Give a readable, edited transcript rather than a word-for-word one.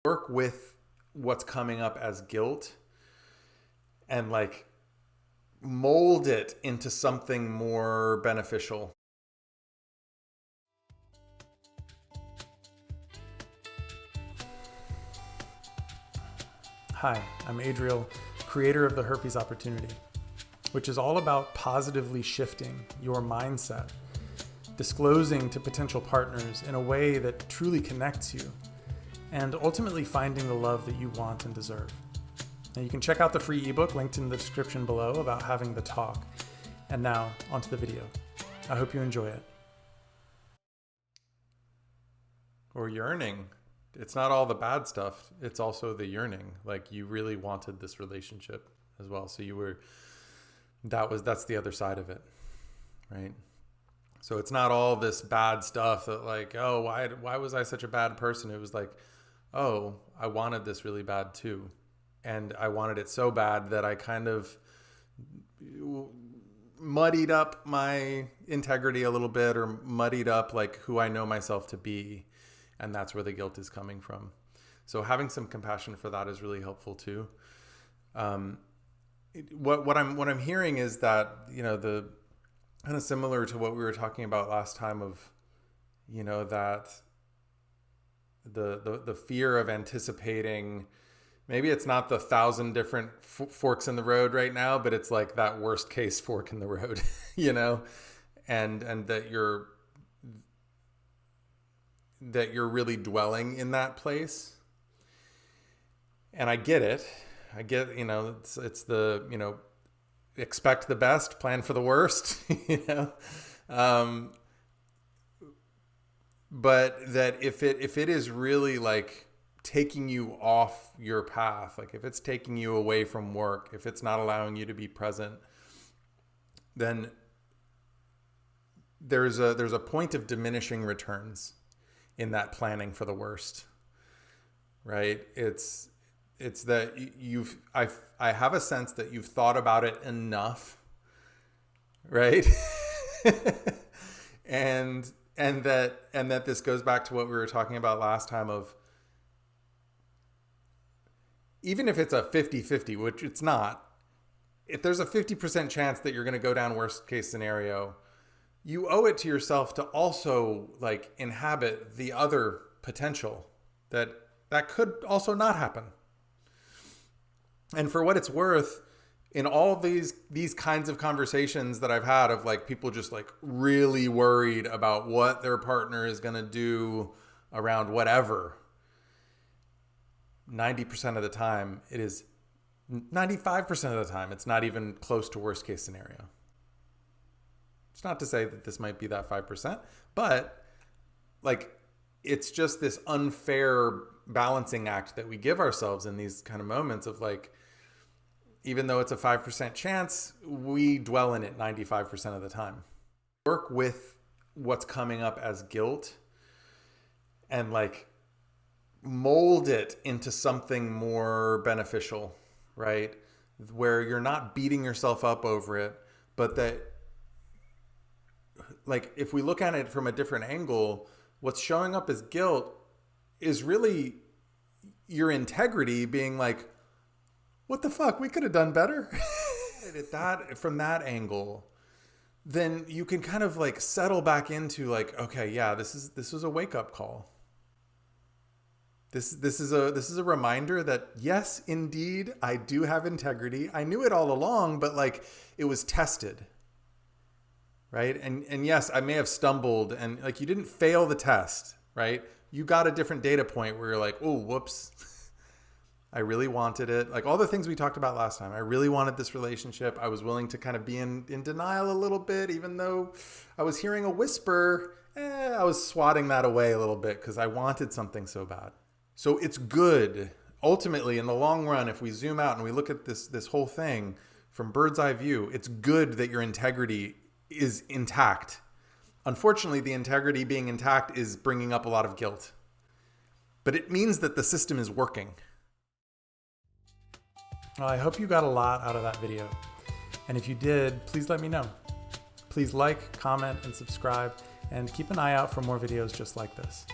Work with what's coming up as guilt and like mold it into something more beneficial. Hi, I'm Adriel, creator of the Herpes Opportunity, which is all about positively shifting your mindset, disclosing to potential partners in a way that truly connects you, and ultimately finding the love that you want and deserve. Now you can check out the free ebook linked in the description below about having the talk. And now, onto the video. I hope you enjoy it. Or yearning. It's not all the bad stuff. It's also the yearning. Like you really wanted this relationship as well. So you were, that's the other side of it, right? So it's not all this bad stuff that like, oh, why was I such a bad person? It was like, oh, I wanted this really bad too. And I wanted it so bad that I kind of muddied up my integrity a little bit, or muddied up like who I know myself to be. And that's where the guilt is coming from. So having some compassion for that is really helpful too. What I'm hearing is that, you know, the kind of similar to what we were talking about last time of, you know, that the fear of anticipating, maybe it's not the 1,000 different forks in the road right now, but it's like that worst case fork in the road, you know, and that you're really dwelling in that place. And I get it. I get, you know, it's the, you know, expect the best, plan for the worst, you know? But that if it is really like taking you off your path, like if it's taking you away from work, if it's not allowing you to be present, then there's a point of diminishing returns in that planning for the worst, right? It's that I have a sense that you've thought about it enough, right? and that this goes back to what we were talking about last time of, even if it's a 50-50, which it's not, if there's a 50% chance that you're going to go down worst case scenario, you owe it to yourself to also like inhabit the other potential that could also not happen. And for what it's worth, in all these kinds of conversations that I've had of like people just like really worried about what their partner is going to do around whatever, 90% of the time, it is 95% of the time, it's not even close to worst case scenario. It's not to say that this might be that 5%, but like, it's just this unfair balancing act that we give ourselves in these kind of moments of like, even though it's a 5% chance, we dwell in it 95% of the time. Work with what's coming up as guilt and like mold it into something more beneficial, right? Where you're not beating yourself up over it, but that like, if we look at it from a different angle, what's showing up as guilt is really your integrity being like, what the fuck? We could have done better. From that angle, then you can kind of like settle back into like, okay, yeah, this was a wake up call. This is a reminder that yes, indeed, I do have integrity. I knew it all along, but like it was tested. Right. And yes, I may have stumbled and like you didn't fail the test, right? You got a different data point where you're like, oh, whoops. I really wanted it. Like all the things we talked about last time. I really wanted this relationship. I was willing to kind of be in denial a little bit, even though I was hearing a whisper. I was swatting that away a little bit because I wanted something so bad. So it's good. Ultimately, in the long run, if we zoom out and we look at this whole thing from bird's eye view, it's good that your integrity is intact. Unfortunately, the integrity being intact is bringing up a lot of guilt. But it means that the system is working. Well, I hope you got a lot out of that video. And if you did, please let me know. Please like, comment, and subscribe, and keep an eye out for more videos just like this.